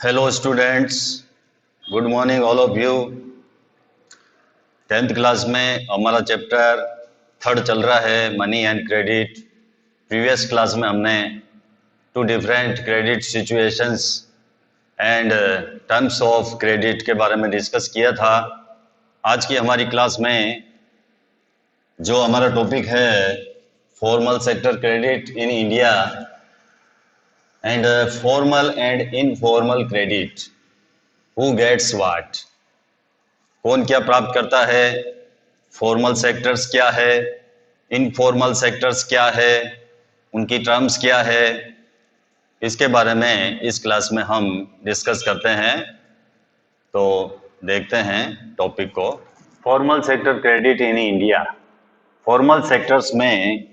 Hello students, good morning all of you. 10th class में हमारा chapter third चल रहा है, money and credit. Previous class में हमने two different credit situations and terms of credit के बारे में डिस्कस किया था। आज की हमारी क्लास में जो हमारा टॉपिक है formal sector credit in India and formal and informal credit, who gets what, कौन क्या प्राप्त करता है, फॉर्मल सेक्टर्स क्या है, इनफॉर्मल सेक्टर्स क्या है, उनकी टर्म्स क्या है, इसके बारे में इस क्लास में हम डिस्कस करते हैं। तो देखते हैं टॉपिक को। Formal sector credit in India. Formal sectors में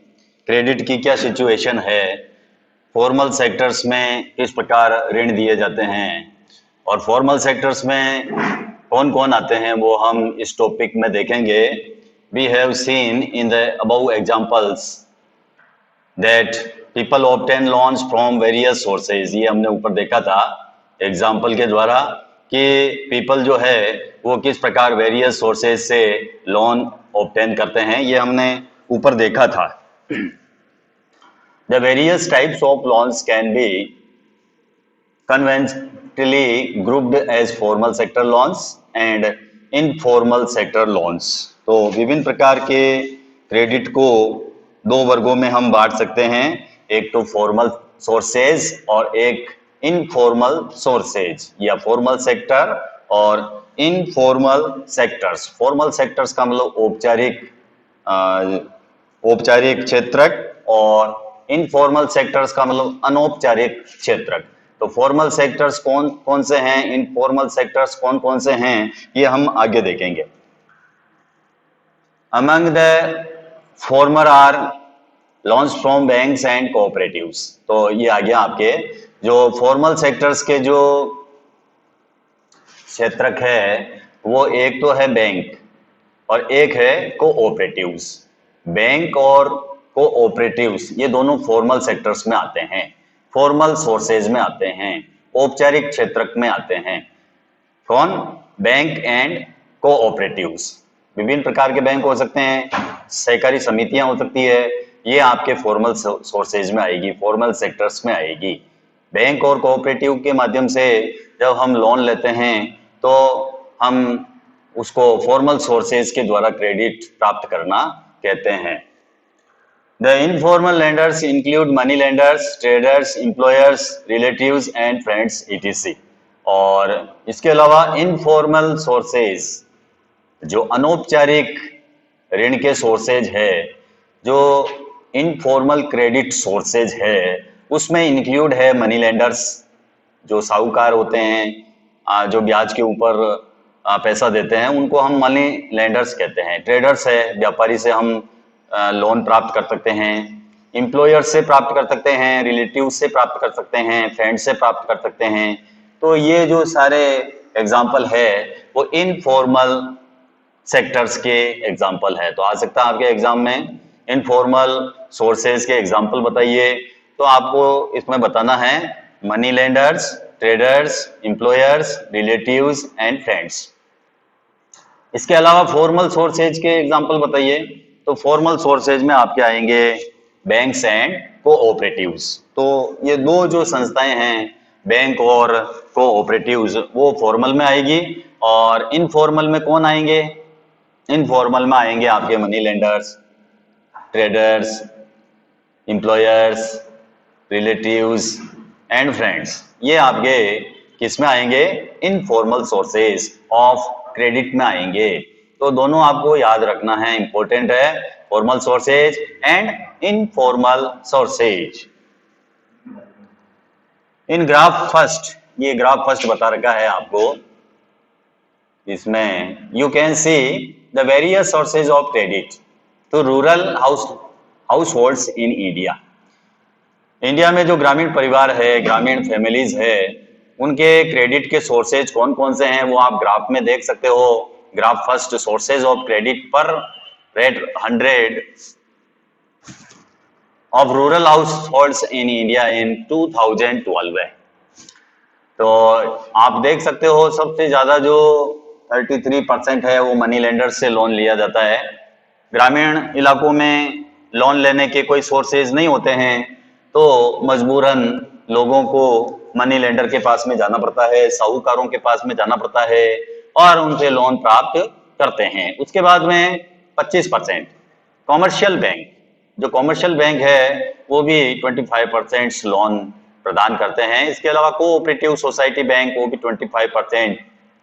क्रेडिट की क्या सिचुएशन है, फॉर्मल सेक्टर्स में किस प्रकार ऋण दिए जाते हैं और फॉर्मल सेक्टर्स में कौन कौन आते हैं वो हम इस टॉपिक में देखेंगे। We have seen in the above examples that people obtain loans from various sources. ये हमने ऊपर देखा था एग्जांपल के द्वारा कि पीपल जो है वो किस प्रकार वेरियस सोर्सेज से लोन ऑब्टेन करते हैं, ये हमने ऊपर देखा था। The various types of loans can be conventionally grouped as formal sector loans and informal sector loans। तो विभिन्न प्रकार के क्रेडिट को दो वर्गों में हम बांट सकते हैं, एक तो फॉर्मल सोर्सेज और एक इनफॉर्मल सोर्सेज या फॉर्मल सेक्टर और इनफॉर्मल सेक्टर्स। फॉर्मल सेक्टर्स का मतलब औपचारिक क्षेत्रक और इनफॉर्मल सेक्टर्स का मतलब अनौपचारिक क्षेत्रक। तो फॉर्मल सेक्टर्स कौन कौन से हैं, इनफॉर्मल सेक्टर्स कौन कौन से हैं, ये हम आगे देखेंगे। Among the former are loans from banks and cooperatives. तो ये आ गया आपके जो फॉर्मल सेक्टर्स के जो क्षेत्रक है वो एक तो है बैंक और एक है कोऑपरेटिव्स। बैंक और कोऑपरेटिव्स ये दोनों फॉर्मल सेक्टर्स में आते हैं, फॉर्मल सोर्सेज में आते हैं, औपचारिक क्षेत्रक में आते हैं। कौन? Bank and cooperatives. विभिन्न प्रकार के बैंक हो सकते हैं, सहकारी समितियां हो सकती है, ये आपके फॉर्मल सोर्सेज में आएगी, फॉर्मल सेक्टर्स में आएगी। बैंक और कोऑपरेटिव के माध्यम से जब हम लोन लेते हैं तो हम उसको फॉर्मल सोर्सेज के द्वारा क्रेडिट प्राप्त करना कहते हैं। The informal lenders include money lenders, traders, employers, relatives and friends etc. और इसके अलावा इनफॉर्मल सोर्सेज जो अनौपचारिक ऋण के सोर्सेज है, जो इनफॉर्मल क्रेडिट सोर्सेज है, उसमें इंक्लूड है मनी लेंडर्स जो साहूकार होते हैं, जो ब्याज के ऊपर पैसा देते हैं, उनको हम मनी लेंडर्स कहते हैं। ट्रेडर्स है, व्यापारी से हम लोन प्राप्त कर सकते हैं, एम्प्लॉयर से प्राप्त कर सकते हैं, रिलेटिव से प्राप्त कर सकते हैं, फ्रेंड से प्राप्त कर सकते हैं। तो ये जो सारे एग्जाम्पल है वो इनफॉर्मल सेक्टर्स के एग्जाम्पल है। तो आ सकता है आपके एग्जाम में इनफॉर्मल सोर्सेज के एग्जाम्पल बताइए, तो आपको इसमें बताना है money lenders, traders, employers, relatives and friends. इसके अलावा फॉर्मल सोर्सेज के एग्जाम्पल बताइए। तो फॉर्मल सोर्सेज में आपके आएंगे बैंक्स एंड कोऑपरेटिव्स। तो ये दो जो संस्थाएं हैं बैंक और कोऑपरेटिव्स वो फॉर्मल में आएगी, और इनफॉर्मल में कौन आएंगे? इनफॉर्मल में आएंगे आपके money lenders, traders, employers, relatives and friends. ये आपके किस में आएंगे? इनफॉर्मल सोर्सेज ऑफ क्रेडिट में आएंगे। तो दोनों आपको याद रखना है, इंपॉर्टेंट है, formal sources and informal sources. In graph first, ये ग्राफ फर्स्ट बता रखा है आपको, इसमें you can see the various sources of credit to rural households in India. India में जो ग्रामीण परिवार है, ग्रामीण फैमिलीज है, उनके क्रेडिट के सोर्सेज कौन कौन से हैं वो आप ग्राफ में देख सकते हो। Graph first, sources of credit per rate 100 of rural households in India in 2012 है। तो आप देख सकते हो सबसे ज्यादा जो 33% है वो मनी लेंडर्स से लोन लिया जाता है। ग्रामीण इलाकों में लोन लेने के कोई सोर्सेज नहीं होते हैं, तो मजबूरन लोगों को मनी लेंडर के पास में जाना पड़ता है, साहूकारों के पास में जाना पड़ता है और उनसे लोन प्राप्त करते हैं। उसके बाद में 25% कॉमर्शियल बैंक, जो कॉमर्शियल बैंक है वो भी 25% लोन प्रदान करते हैं। इसके अलावा कोऑपरेटिव सोसाइटी बैंक वो भी 25%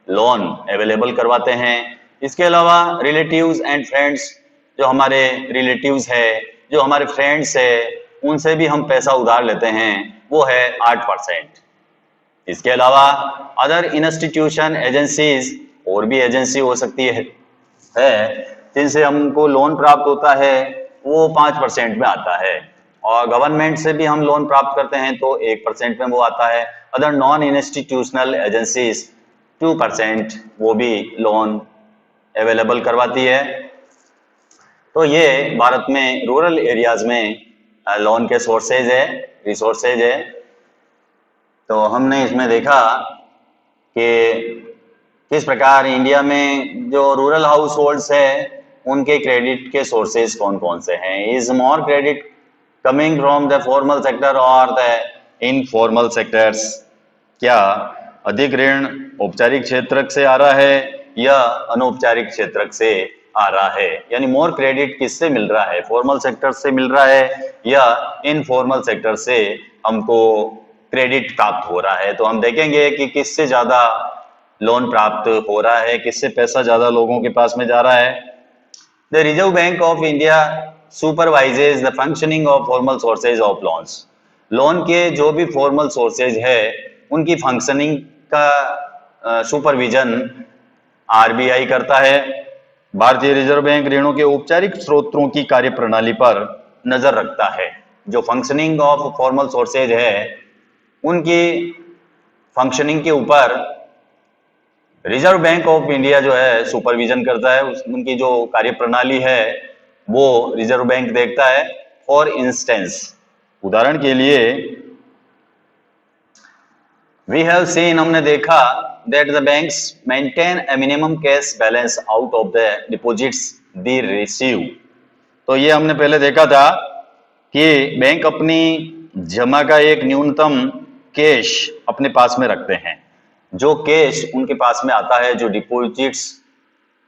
लोन अवेलेबल करवाते हैं। इसके अलावा रिलेटिव्स एंड फ्रेंड्स, जो हमारे रिलेटिव्स है, जो हमारे फ्रेंड्स है, उनसे भी हम पैसा उधार लेते हैं, वो है 8%। इसके अलावा अदर इंस्टीट्यूशन एजेंसीज, और भी एजेंसी हो सकती है जिनसे हमको लोन प्राप्त होता है, वो 5% में आता है। और गवर्नमेंट से भी हम लोन प्राप्त करते हैं तो 1% में वो आता है। अदर नॉन इंस्टीट्यूशनल एजेंसीज 2% वो भी लोन अवेलेबल करवाती है। तो ये भारत में रूरल एरियाज में लोन के सोर्सेज है, रिसोर्सेज है। तो हमने इसमें देखा कि किस प्रकार इंडिया में जो रूरल हाउस होल्ड्स है उनके क्रेडिट के सोर्सेज कौन कौन से हैं। Is more credit coming from the formal sector और द इनफॉर्मल सेक्टर्स, क्या अधिक ऋण औपचारिक क्षेत्र से आ रहा है या अनौपचारिक क्षेत्र से आ रहा है। यानी मोर क्रेडिट किससे मिल रहा है, फॉर्मल सेक्टर से मिल रहा है या इनफॉर्मल सेक्टर से हमको क्रेडिट प्राप्त हो रहा है। तो हम देखेंगे कि किससे ज्यादा लोन प्राप्त हो रहा है, किससे पैसा ज्यादा लोगों के पास में जा रहा है। The reserve bank of India supervises the functioning of formal sources of loans. Loan के जो भी फॉर्मल सोर्सेज है उनकी फंक्शनिंग का सुपरविजन आरबीआई करता है। भारतीय रिजर्व बैंक ऋणों के औपचारिक स्रोतों की कार्यप्रणाली पर नजर रखता है। जो फंक्शनिंग ऑफ फॉर्मल सोर्सेज है उनकी फंक्शनिंग के ऊपर रिजर्व बैंक ऑफ इंडिया जो है सुपरविजन करता है। उनकी जो कार्यप्रणाली है वो रिजर्व बैंक देखता है। फॉर इंस्टेंस, उदाहरण के लिए, वी हैव सीन, हमने देखा, that the banks maintain A minimum cash balance out of the deposits they receive. तो ये हमने पहले देखा था कि बैंक अपनी जमा का एक न्यूनतम कैश अपने पास में रखते हैं। जो कैश उनके पास में आता है, जो डिपॉजिट्स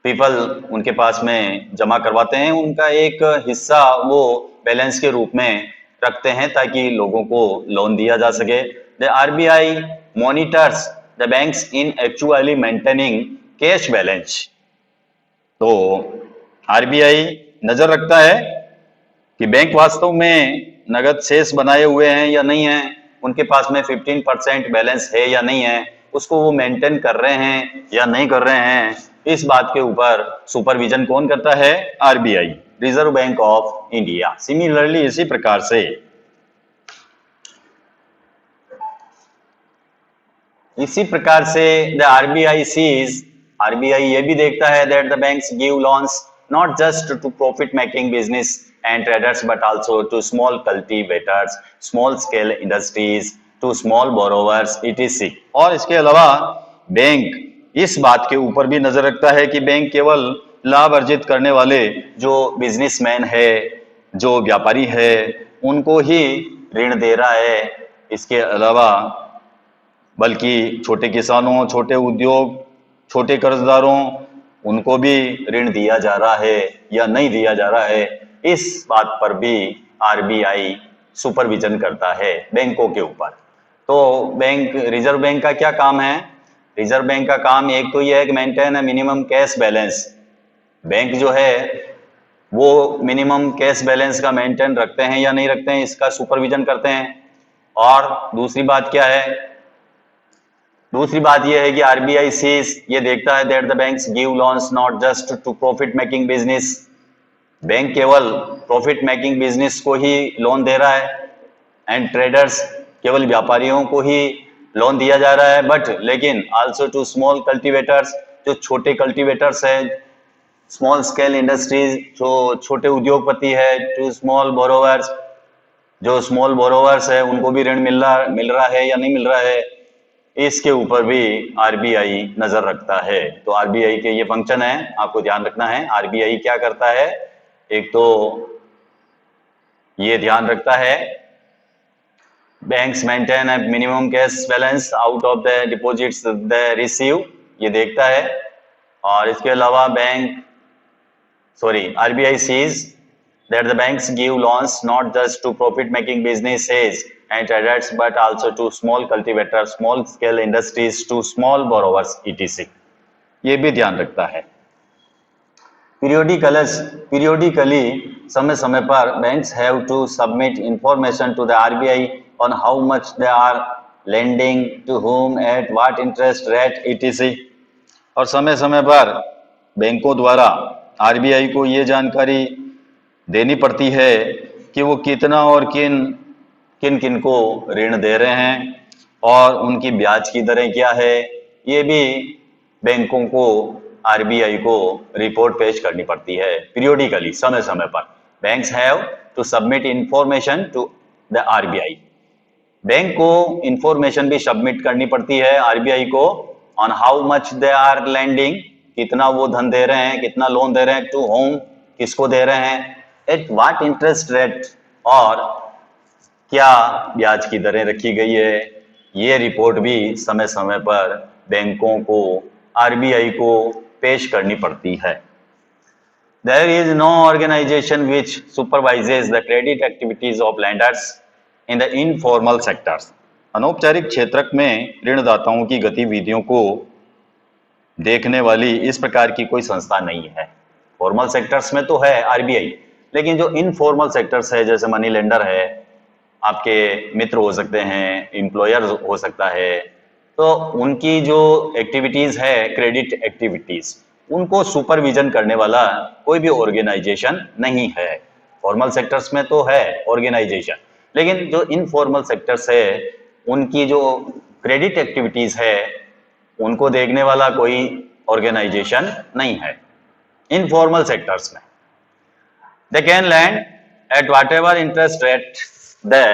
पीपल उनके पास में जमा करवाते हैं, उनका एक हिस्सा वो बैलेंस के रूप में रखते हैं ताकि लोगों को लोन दिया जा सके। The RBI monitors the banks in actually maintaining cash balance. तो आरबीआई नजर रखता है कि बैंक वास्तव में नगद शेष बनाए हुए हैं या नहीं है, उनके पास में 15% बैलेंस है या नहीं है, उसको वो मेंटेन कर रहे हैं या नहीं कर रहे हैं। इस बात के ऊपर सुपरविजन कौन करता है? RBI, reserve bank of India. Similarly इसी प्रकार से द आरबीआई सीज, आरबीआई ये भी देखता है that the banks give loans not just to profit making business and traders but also to small cultivators, small scale industries, to small borrowers etc। और इसके अलावा बैंक इस बात के ऊपर भी नजर रखता है कि बैंक केवल लाभ अर्जित करने वाले जो बिजनेसमैन है, जो व्यापारी है, उनको ही ऋण दे रहा है। इसके अलावा बल्कि छोटे किसानों, छोटे उद्योग, छोटे कर्जदारों, उनको भी ऋण दिया जा रहा है या नहीं दिया जा रहा है, इस बात पर भी आरबीआई सुपरविजन करता है बैंकों के ऊपर। तो रिजर्व बैंक का क्या काम है? रिजर्व बैंक का काम एक तो यह है कि maintain minimum cash balance. Bank जो है वो मिनिमम कैश बैलेंस का मेंटेन रखते हैं या नहीं रखते हैं, इसका सुपरविजन करते हैं। और दूसरी बात क्या है? दूसरी बात यह है कि आरबीआई सीज, ये देखता है that the banks give loans not just to profit making business. Bank केवल प्रॉफिट मेकिंग बिजनेस को ही लोन दे रहा है, एंड ट्रेडर्स, केवल व्यापारियों को ही लोन दिया जा रहा है, बट लेकिन आल्सो टू स्मॉल कल्टीवेटर्स, जो छोटे कल्टीवेटर्स है, स्मॉल स्केल इंडस्ट्रीज, जो छोटे उद्योगपति है, टू स्मॉल बोरोवर्स, जो स्मॉल बोरोवर्स है उनको भी ऋण मिल रहा है या नहीं मिल रहा है। इसके ऊपर भी आरबीआई नजर रखता है। तो आरबीआई के ये फंक्शन है, आपको ध्यान रखना है। आरबीआई क्या करता है, एक तो ये ध्यान रखता है banks maintain A minimum cash balance out of the deposits the receive, ये देखता है। और इसके अलावा RBI sees that the banks give loans not just to profit-making businesses and traders but also to small cultivators, small scale industries, to small borrowers, etc. ये भी ध्यान रखता है। Periodically, समय समय पर banks have to submit information to the RBI on how much they are lending to whom at what interest rate, etc. और समय समय पर बैंकों द्वारा आरबीआई को ये जानकारी देनी पड़ती है कि वो कितना और किन किन किन को ऋण दे रहे हैं और उनकी ब्याज की दरें क्या है। ये भी बैंकों को आरबीआई को रिपोर्ट पेश करनी पड़ती है पीरियोडिकली, समय समय पर। Banks have to submit information to the RBI, bank को इंफॉर्मेशन भी सबमिट करनी पड़ती है आरबीआई को on how much they are lending, कितना वो धन दे रहे हैं, कितना लोन दे रहे हैं, टू होम, किसको दे रहे हैं, एट व्हाट इंटरेस्ट रेट, और क्या ब्याज की दरें रखी गई है। ये रिपोर्ट भी समय समय पर बैंकों को आरबीआई को पेश करनी पड़ती है। There is no organization which supervises the credit activities of lenders in the informal sectors. अनौपचारिक क्षेत्र में ऋणदाताओं की गतिविधियों को देखने वाली इस प्रकार की कोई संस्था नहीं है। फॉर्मल सेक्टर्स में तो है आरबीआई, लेकिन जो इनफॉर्मल सेक्टर्स है, जैसे मनी लेंडर है, आपके मित्र हो सकते हैं, एम्प्लॉयर हो सकता है, तो उनकी जो एक्टिविटीज है, क्रेडिट एक्टिविटीज, उनको सुपरविजन करने वाला कोई भी ऑर्गेनाइजेशन नहीं है। फॉर्मल सेक्टर्स में तो है ऑर्गेनाइजेशन, लेकिन जो इनफॉर्मल सेक्टर्स है, उनकी जो क्रेडिट एक्टिविटीज है, उनको देखने वाला कोई ऑर्गेनाइजेशन नहीं है इनफॉर्मल सेक्टर्स में। They can land at what ever interest rate they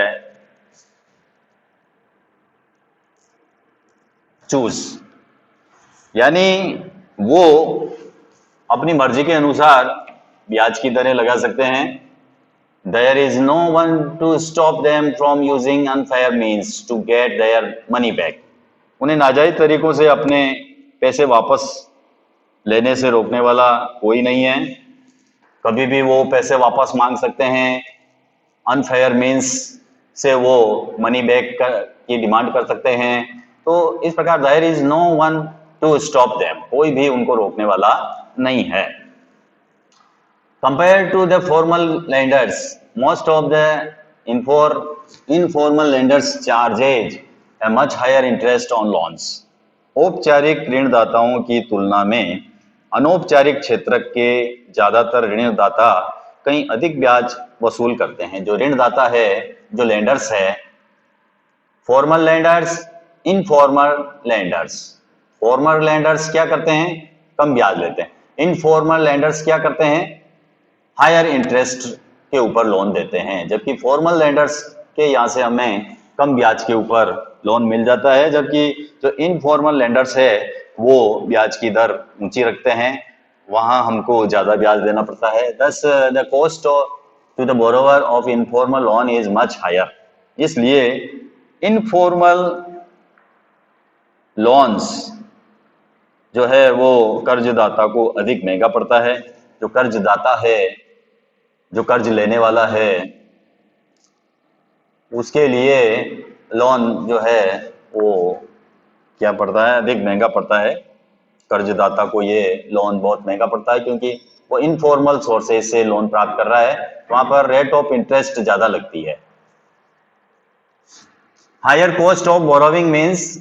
choose, यानी वो अपनी मर्जी के अनुसार ब्याज की दरें लगा सकते हैं। There is no one to stop them from using unfair means to get their money back. उन्हें नाजायज तरीकों से अपने पैसे वापस लेने से रोकने वाला कोई नहीं है। कभी भी वो पैसे वापस मांग सकते हैं, अनफेयर मीन्स से वो मनी बैक की डिमांड कर सकते हैं। तो इस प्रकार there is no one to stop them, कोई भी उनको रोकने वाला नहीं है। Compared to the formal lenders, most of the informal lenders charges a much higher interest on loans. औपचारिक ऋणदाताओं की तुलना में अनौपचारिक क्षेत्र के ज्यादातर ऋणदाता कहीं अधिक ब्याज वसूल करते हैं। जो ऋणदाता है, जो लेंडर्स है, formal lenders, informal lenders. Formal lenders क्या करते हैं, कम ब्याज लेते हैं। इनफॉर्मल लेंडर्स क्या करते हैं, हायर इंटरेस्ट के ऊपर लोन देते हैं। जबकि फॉर्मल लेंडर्स के यहाँ से हमें कम ब्याज के ऊपर लोन मिल जाता है, जबकि जो इनफॉर्मल लेंडर्स है वो ब्याज की दर ऊंची रखते हैं, वहां हमको ज्यादा ब्याज देना पड़ता है। Thus the cost to the borrower of informal loan is much higher. इसलिए इनफॉर्मल लोन्स जो है वो कर्जदाता को अधिक महंगा पड़ता है। जो कर्जदाता है, जो कर्ज लेने वाला है, उसके लिए लोन जो है वो क्या पड़ता है, अधिक महंगा पड़ता है। कर्जदाता को ये लोन बहुत महंगा पड़ता है, क्योंकि वो इनफॉर्मल सोर्सेज से लोन प्राप्त कर रहा है, वहां पर रेट ऑफ इंटरेस्ट ज्यादा लगती है। Higher cost of borrowing means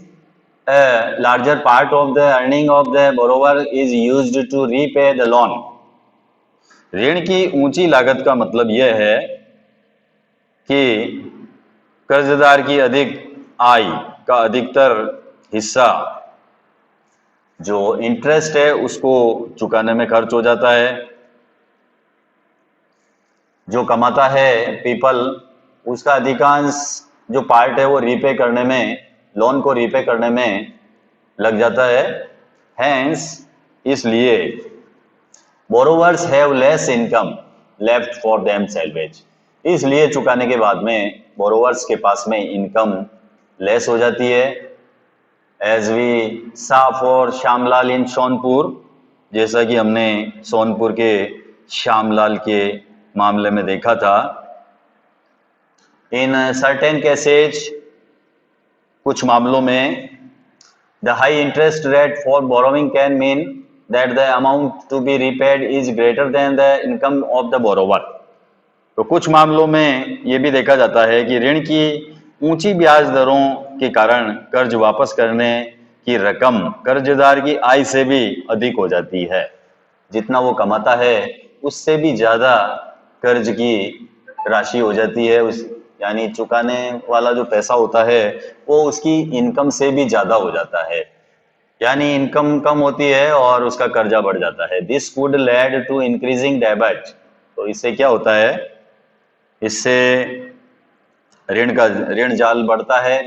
larger part of the earning of the borrower is used to repay the loan. ऋण की ऊंची लागत का मतलब यह है कि कर्जदार की अधिक आय का अधिकतर हिस्सा जो इंटरेस्ट है उसको चुकाने में खर्च हो जाता है। जो कमाता है पीपल, उसका अधिकांश जो पार्ट है वो रीपे करने में लोन को रीपे करने में लग जाता है। हैंस इसलिए borrowers have less income left for them salvage, इसलिए चुकाने के बाद में बोरोवर्स के पास में इनकम लेस हो जाती है। As we saw for Shyamlal in Sonpur, जैसा कि हमने सोनपुर के श्यामलाल के मामले में देखा था। इन सर्टेन केसेज, कुछ मामलों में, the high interest rate for borrowing can mean that the amount to be repaid is greater than the income of the borrower. तो कुछ मामलों में ये भी देखा जाता है कि ऋण की ऊंची ब्याज दरों के कारण कर्ज वापस करने की रकम कर्जदार की आय से भी अधिक हो जाती है। जितना वो कमाता है उससे भी ज्यादा कर्ज की राशि हो जाती है, उस यानी चुकाने वाला जो पैसा होता है वो उसकी इनकम से भी ज्यादा हो जाता है, यानी इनकम कम होती है और उसका कर्जा बढ़ जाता है। This would led to increasing डेब्ट। तो इससे क्या होता है, इससे ऋण जाल बढ़ता है,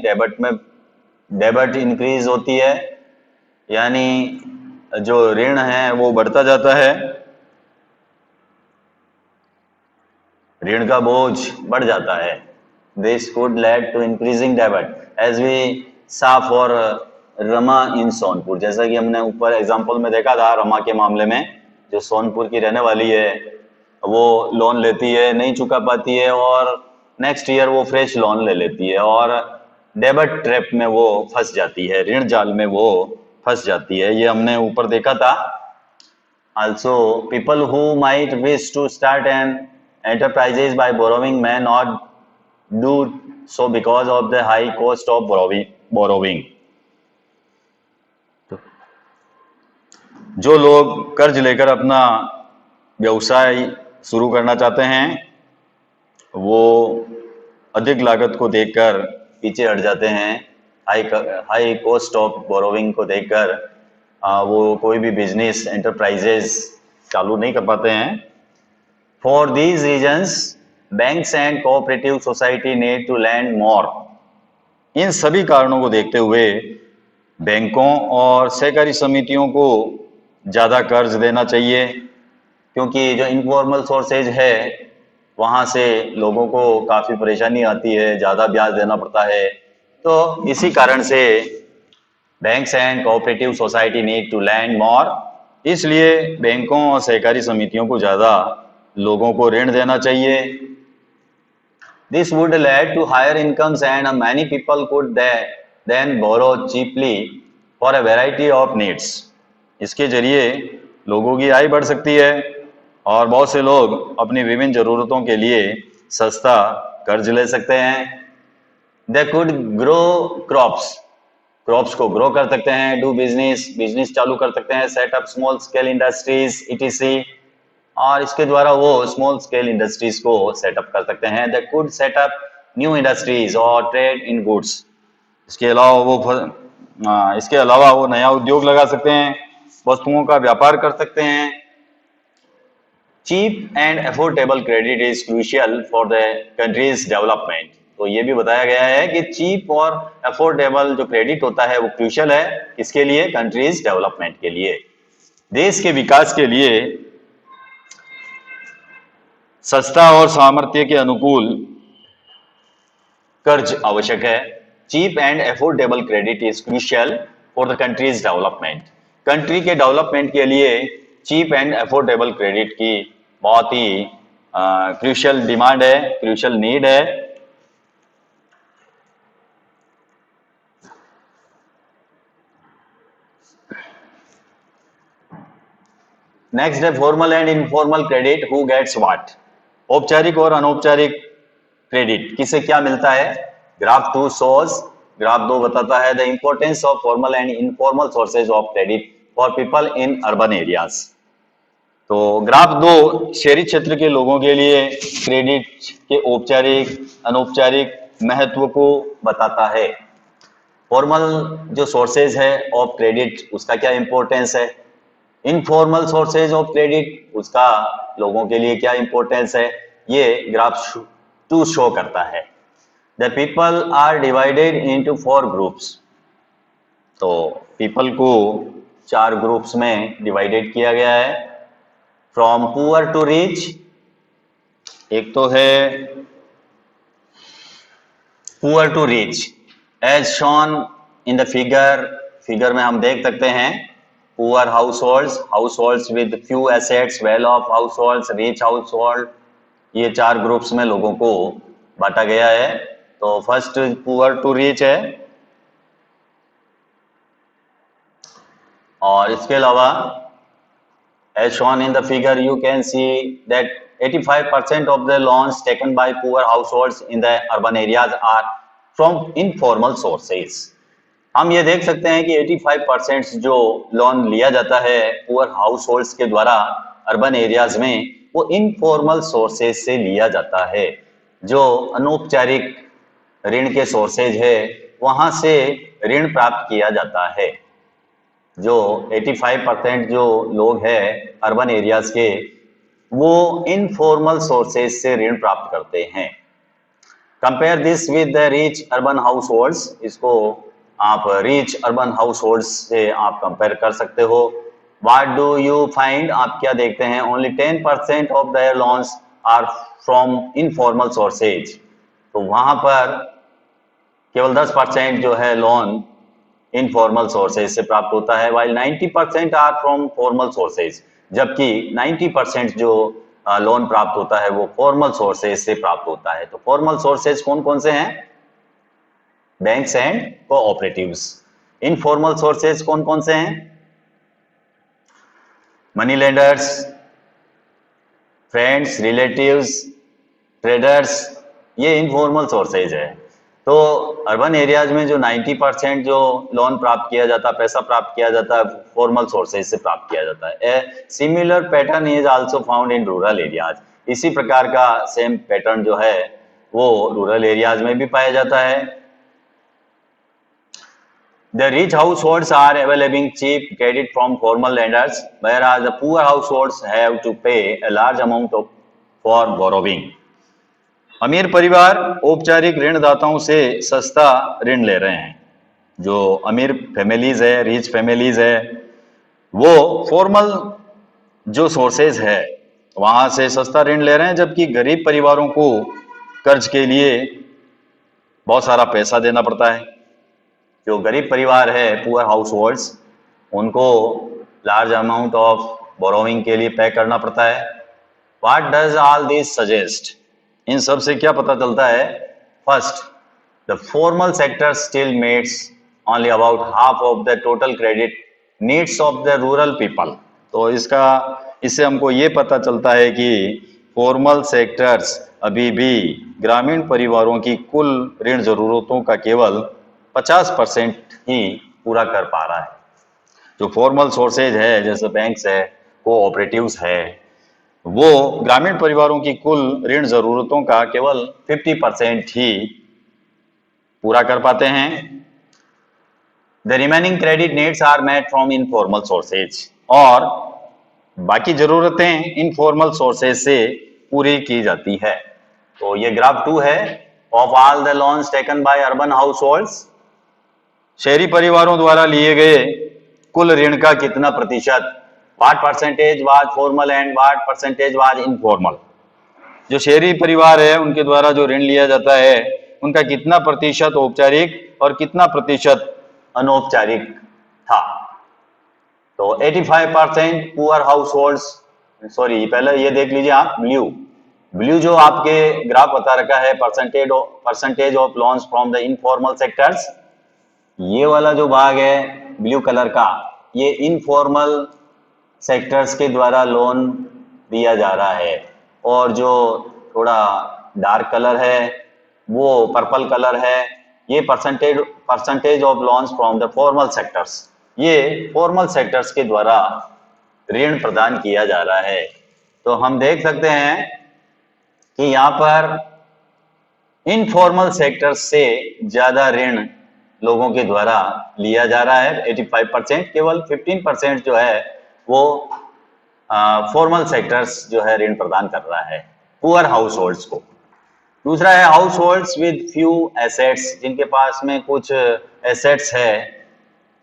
डेब्ट इंक्रीज होती है, यानी जो ऋण है वो बढ़ता जाता है, ऋण का बोझ बढ़ जाता है। This could lead to increasing डेब्ट as we saw for Rama in Sonpur, जैसा कि हमने ऊपर एग्जांपल में देखा था रमा के मामले में। जो सोनपुर की रहने वाली है वो लोन लेती है, नहीं चुका पाती है और नेक्स्ट ईयर वो फ्रेश लोन ले लेती है और डेब्ट ट्रैप में वो फंस जाती है, ऋण जाल में वो फंस जाती है। ये हमने ऊपर देखा था। Also, people who might wish to start an enterprises by borrowing may not do so because of the high cost of borrowing. जो लोग कर्ज लेकर अपना व्यवसाय शुरू करना चाहते हैं वो अधिक लागत को देखकर पीछे हट जाते हैं। हाई कॉस्ट ऑफ बोरोविंग को देखकर वो कोई भी बिजनेस एंटरप्राइजेस चालू नहीं कर पाते हैं। For these reasons banks and cooperative society need to lend more. इन सभी कारणों को देखते हुए बैंकों और सहकारी समितियों को ज्यादा कर्ज देना चाहिए, क्योंकि जो इनफॉर्मल सोर्सेज है वहां से लोगों को काफी परेशानी आती है, ज्यादा ब्याज देना पड़ता है। तो इसी कारण से banks and cooperative society need to lend more, इसलिए बैंकों और सहकारी समितियों को ज्यादा लोगों को ऋण देना चाहिए। This would lead to higher incomes and many people could then borrow cheaply for a variety of needs. इसके जरिए लोगों की आय बढ़ सकती है और बहुत से लोग अपनी विभिन्न जरूरतों के लिए सस्ता कर्ज ले सकते हैं। They could grow क्रॉप्स को ग्रो कर सकते हैं, डू बिजनेस चालू कर सकते हैं, set up small scale industries etc, और इसके द्वारा वो स्मॉल स्केल इंडस्ट्रीज को सेटअप कर सकते हैं। They could set up new industries और ट्रेड इन गुड्स। इसके अलावा वो नया उद्योग लगा सकते हैं, वस्तुओं का व्यापार कर सकते हैं। Cheap and affordable credit is crucial for the country's development. तो ये भी बताया गया है कि चीप और अफोर्डेबल जो क्रेडिट होता है वो क्रूशियल है, किसके लिए? कंट्रीज डेवलपमेंट के लिए। देश के विकास के लिए सस्ता और सामर्थ्य के अनुकूल कर्ज आवश्यक है। Cheap and affordable credit is crucial for the country's development. Country के डेवलपमेंट के लिए चीप एंड अफोर्डेबल क्रेडिट की बहुत ही क्रूशियल डिमांड है, क्रूशियल नीड है। नेक्स्ट है formal and informal credit, who gets what. औपचारिक और अनौपचारिक क्रेडिट किसे क्या मिलता है? ग्राफ 2 शोज, ग्राफ 2 बताता है the importance of formal and informal sources of credit for people in urban areas. तो ग्राफ 2 शहरी क्षेत्र के लोगों के लिए क्रेडिट के औपचारिक अनौपचारिक महत्व को बताता है। फॉर्मल जो सोर्सेज है ऑफ क्रेडिट उसका क्या इंपॉर्टेंस है, इनफॉर्मल सोर्सेज ऑफ क्रेडिट उसका लोगों के लिए क्या इंपॉर्टेंस है, ये ग्राफ 2 शो करता है। The people are divided into 4 groups. तो पीपल को 4 ग्रुप्स में डिवाइडेड किया गया है, फ्रॉम पुअर टू रिच। एक तो है poor to rich as shown in the figure में हम देख सकते हैं poor households with few assets, well off households, rich household, ये 4 ग्रुप्स में लोगों को बांटा गया है। तो फर्स्ट पुअर टू रिच है, और इसके अलावा as shown in the figure you can see that 85% of the loans taken by poor households in the urban areas are from informal sources। हम ये देख सकते हैं कि 85% जो लोन लिया जाता है पुअर हाउसहोल्ड्स के द्वारा अर्बन एरियाज में, वो इनफॉर्मल सोर्सेज से लिया जाता है। जो अनौपचारिक ऋण के सोर्सेज है वहां से ऋण प्राप्त किया जाता है। जो 85% जो लोग हैं अर्बन एरियाज के, वो इनफॉर्मल सोर्सेज से ऋण प्राप्त करते हैं। Compare this with the rich urban households, इसको आप रिच अर्बन हाउसहोल्ड्स से आप कंपेयर कर सकते हो। व्हाट डू यू फाइंड, आप क्या देखते हैं, only 10% of their loans are from informal sources. तो वहां पर केवल 10% जो है लोन इनफॉर्मल सोर्सेज से प्राप्त होता है, while 90% are from formal sources, जबकि 90% जो लोन प्राप्त होता है वो फॉर्मल सोर्सेज से प्राप्त होता है। तो फॉर्मल सोर्सेज कौन कौन से हैं? Banks and cooperatives. Informal sources कौन कौन से हैं? Money lenders, friends, relatives, traders, ये इनफॉर्मल सोर्सेज है। तो अर्बन एरियाज में जो 90% जो लोन प्राप्त किया जाता है, पैसा प्राप्त किया जाता है, फॉर्मल सोर्सेज से प्राप्त किया जाता है। A similar pattern is also found in rural areas. इसी प्रकार का सेम पैटर्न जो है वो रूरल एरियाज में भी पाया जाता है। The rich households are availing cheap credit from formal lenders, whereas the poor households have to pay a large amount for borrowing। अमीर परिवार औपचारिक ऋणदाताओं से सस्ता ऋण ले रहे हैं। जो अमीर फैमिलीज है, रिच फैमिलीज है, वो फॉर्मल जो सोर्सेज है वहां से सस्ता ऋण ले रहे हैं, जबकि गरीब परिवारों को कर्ज के लिए बहुत सारा पैसा देना पड़ता है। जो गरीब परिवार है, पुअर हाउस होल्ड्स, उनको लार्ज अमाउंट ऑफ बोरोइंग के लिए पे करना पड़ता है। What does all this suggest, इन सब से क्या पता चलता है? First, the formal sector still meets only about half of the total credit needs of the rural people. तो इससे हमको ये पता चलता है कि फॉर्मल सेक्टर्स अभी भी ग्रामीण परिवारों की कुल ऋण जरूरतों का केवल 50% ही पूरा कर पा रहा है। जो फॉर्मल सोर्सेज है जैसे बैंक्स है, कोऑपरेटिव्स है, वो ग्रामीण परिवारों की कुल ऋण जरूरतों का केवल 50% ही पूरा कर पाते हैं। The remaining credit needs are met from informal sources, और बाकी जरूरतें इनफॉर्मल सोर्सेज से पूरी की जाती है। तो ये ग्राफ 2 है of all the loans taken by urban households. शहरी परिवारों द्वारा लिए गए कुल ऋण का कितना प्रतिशत, what percentage was formal and what percentage was informal. जो शहरी परिवार है उनके द्वारा जो ऋण लिया जाता है उनका कितना प्रतिशत औपचारिक और कितना प्रतिशत अनौपचारिक था। तो 85% पुअर हाउस होल्ड्स, सॉरी पहले ये देख लीजिए आप, ब्लू जो आपके ग्राफ बता रखा है percentage of loans from the informal sectors, ये वाला जो भाग है ब्लू कलर का, ये इनफॉर्मल सेक्टर्स के द्वारा लोन दिया जा रहा है। और जो थोड़ा डार्क कलर है वो पर्पल कलर है, ये percentage of loans from the formal sectors, ये फॉर्मल सेक्टर्स के द्वारा ऋण प्रदान किया जा रहा है। तो हम देख सकते हैं कि यहाँ पर इनफॉर्मल सेक्टर्स से ज्यादा ऋण लोगों के द्वारा लिया जा रहा है 85%, केवल 15% जो है वो फॉर्मल सेक्टर्स जो है ऋण प्रदान कर रहा है पुअर हाउस होल्ड्स को। दूसरा है house holds with few assets, जिनके पास में कुछ एसेट्स है,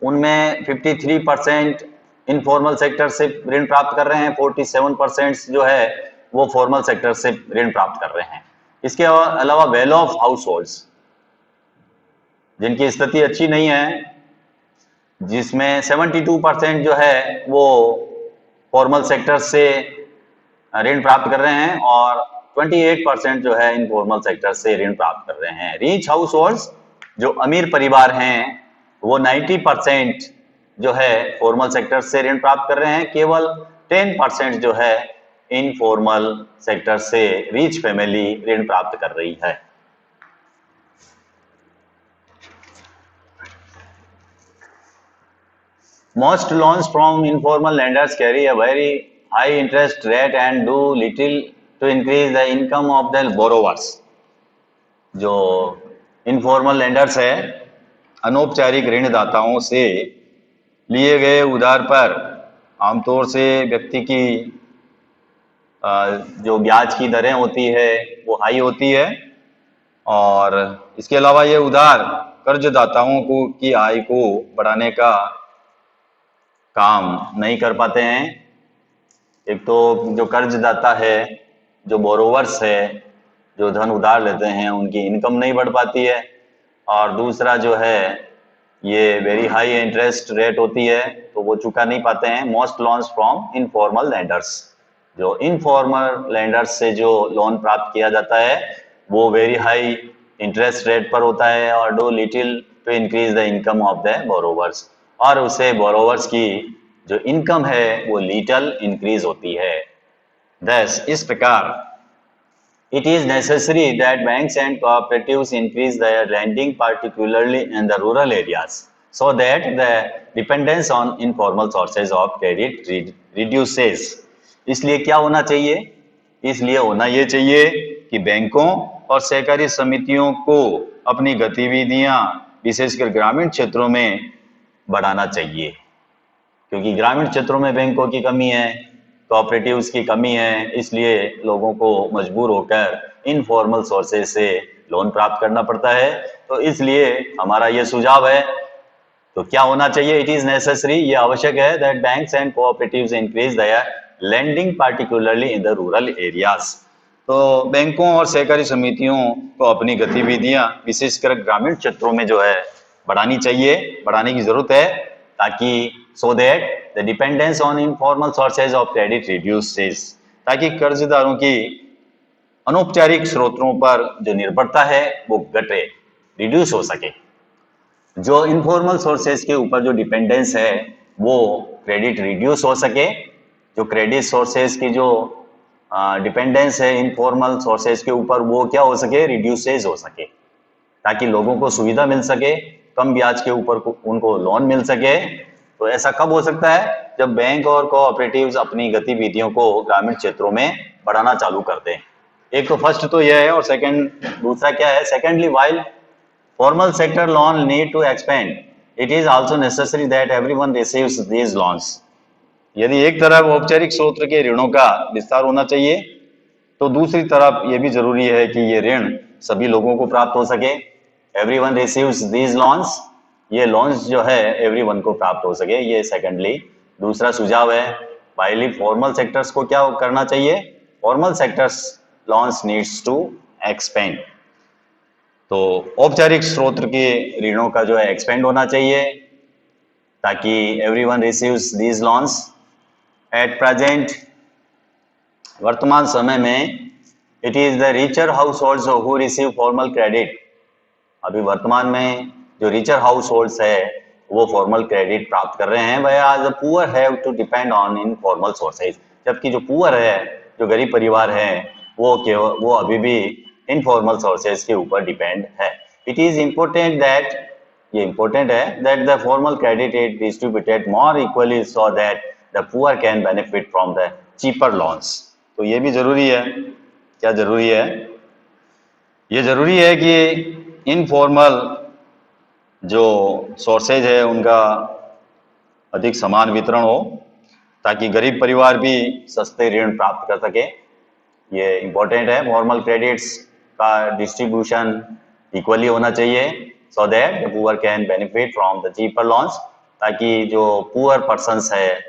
उनमें 53% इनफॉर्मल सेक्टर से ऋण प्राप्त कर रहे हैं, 47% जो है वो फॉर्मल सेक्टर से ऋण प्राप्त कर रहे हैं। इसके अलावा वेल ऑफ हाउस होल्ड्स, जिनकी स्थिति अच्छी नहीं है, जिसमें 72% जो है वो फॉर्मल सेक्टर से ऋण प्राप्त कर रहे हैं और 28% जो है इनफॉर्मल सेक्टर से ऋण प्राप्त कर रहे हैं। रिच हाउस होल्ड्स, जो अमीर परिवार हैं, वो 90% जो है फॉर्मल सेक्टर से ऋण प्राप्त कर रहे हैं, केवल 10% जो है इनफॉर्मल सेक्टर से रिच फैमिली ऋण प्राप्त कर रही है। Most loans from informal lenders carry a very high interest rate and do little to increase the income of the borrowers. जो इनफॉर्मल लेंडर्स है, अनौपचारिक ऋणदाताओं से लिए गए उधार पर आमतौर से व्यक्ति की जो ब्याज की दरें होती है वो हाई होती है, और इसके अलावा ये उधार कर्जदाताओं को की आय को बढ़ाने का काम नहीं कर पाते हैं। एक तो जो कर्जदाता है, जो बोरोवर्स है, जो धन उधार लेते हैं, उनकी इनकम नहीं बढ़ पाती है, और दूसरा जो है ये वेरी हाई इंटरेस्ट रेट होती है तो वो चुका नहीं पाते हैं। Most loans from informal lenders, जो इनफॉर्मल लेंडर्स से जो लोन प्राप्त किया जाता है वो वेरी हाई इंटरेस्ट रेट पर होता है और do little to increase the income of the borrowers, और उसे बोरोवर्स की जो इनकम है वो लिटल इंक्रीज होती है। Thus, इस प्रकार it is necessary that banks and cooperatives increase their lending, particularly in the rural areas, so that the dependence on informal sources of credit reduces. इसलिए क्या होना चाहिए? इसलिए होना ये चाहिए कि बैंकों और सहकारी समितियों को अपनी गतिविधियां विशेषकर ग्रामीण क्षेत्रों में बढ़ाना चाहिए, क्योंकि ग्रामीण क्षेत्रों में बैंकों की कमी है, कोऑपरेटिव्स की कमी है, इसलिए लोगों को मजबूर होकर इनफॉर्मल सोर्सेज से लोन प्राप्त करना पड़ता है। तो इसलिए हमारा ये सुझाव है, तो क्या होना चाहिए? इट इज नेसेसरी, ये आवश्यक है, that banks and cooperatives increase their lending particularly in the rural areas. तो बैंकों और सहकारी समितियों को अपनी गतिविधियां विशेषकर ग्रामीण क्षेत्रों में जो है बढ़ानी चाहिए, बढ़ाने की जरूरत है, ताकि so that the dependence on informal sources of credit reduces, ताकि कर्जदारों की अनौपचारिक स्रोतों पर जो निर्भरता है वो घटे, रिड्यूस हो सके। जो इनफॉर्मल सोर्सेज के ऊपर जो डिपेंडेंस है वो क्रेडिट रिड्यूस हो सके, जो क्रेडिट सोर्सेज की जो डिपेंडेंस है इनफॉर्मल सोर्सेज के ऊपर वो क्या हो सके? रिड्यूसेज हो सके, ताकि लोगों को सुविधा मिल सके, कम ब्याज के ऊपर उनको लोन मिल सके। तो ऐसा कब हो सकता है? जब बैंक और कोऑपरेटिव्स अपनी गतिविधियों को ग्रामीण क्षेत्रों में बढ़ाना चालू कर दें। एक तो फर्स्ट तो यह है, और सेकंड दूसरा क्या है? Secondly, while formal sector loan need to expand, it is also necessary that everyone receives these loans. यदि एक तरफ औपचारिक स्रोत के ऋणों का विस्तार होना चाहिए, तो दूसरी तरफ यह भी जरूरी है कि ये ऋण सभी लोगों को प्राप्त हो सके। एवरीवन रिसीव्स दीज लोन्स, ये लोन्स जो है एवरीवन को प्राप्त हो सके, ये सेकंडली दूसरा सुझाव है। फाइनली फॉर्मल सेक्टर्स को क्या करना चाहिए? Formal sectors loans needs to expand, तो औपचारिक स्रोत के ऋणों का जो है एक्सपेंड होना चाहिए, ताकि everyone receives these loans. At present, वर्तमान समय में, it is the richer households who receive formal credit, अभी वर्तमान में जो रिचर हाउस होल्ड्स है वो फॉर्मल क्रेडिट प्राप्त कर रहे हैं, whereas the poor have to depend on informal sources, जबकि जो पुअर है, जो गरीब परिवार है, वो अभी भी इनफॉर्मल सोर्सेज के ऊपर डिपेंड है। इट इज इम्पोर्टेंट दैट, ये इम्पोर्टेंट है, that the formal credit is distributed more equally so that the poor can benefit from the cheaper loans. तो ये भी जरूरी है। क्या जरूरी है? ये जरूरी है कि इनफॉर्मल जो सोर्सेज है उनका अधिक समान वितरण हो, ताकि गरीब परिवार भी सस्ते ऋण प्राप्त कर सके। ये इम्पोर्टेंट है। फॉर्मल क्रेडिट्स का डिस्ट्रीब्यूशन इक्वली होना चाहिए, so that the poor can benefit from the cheaper loans. ताकि जो पुअर पर्सन्स है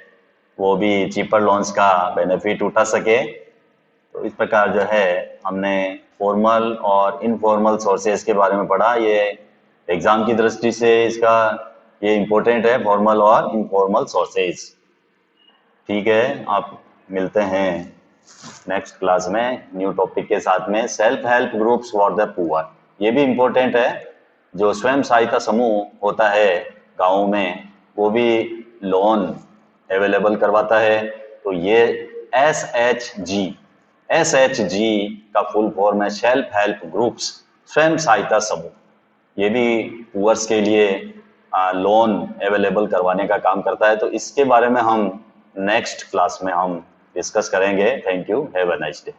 वो भी चीपर लोन्स का बेनिफिट उठा सके। तो इस प्रकार जो है हमने फॉर्मल और इनफॉर्मल सोर्सेज के बारे में पढ़ा। ये एग्जाम की दृष्टि से इसका ये इम्पोर्टेंट है, फॉर्मल और इनफॉर्मल सोर्सेज। ठीक है, आप मिलते हैं नेक्स्ट क्लास में न्यू टॉपिक के साथ में, self help groups for the poor. ये भी इम्पोर्टेंट है, जो स्वयं सहायता समूह होता है गाँव में वो भी लोन अवेलेबल करवाता है। तो ये SHG का फुल फॉर्म है सेल्फ हेल्प ग्रुप्स, स्वयं सहायता समूह। ये भी पुअर्स के लिए लोन अवेलेबल करवाने का काम करता है। तो इसके बारे में हम नेक्स्ट क्लास में हम डिस्कस करेंगे। Thank you, have a nice day.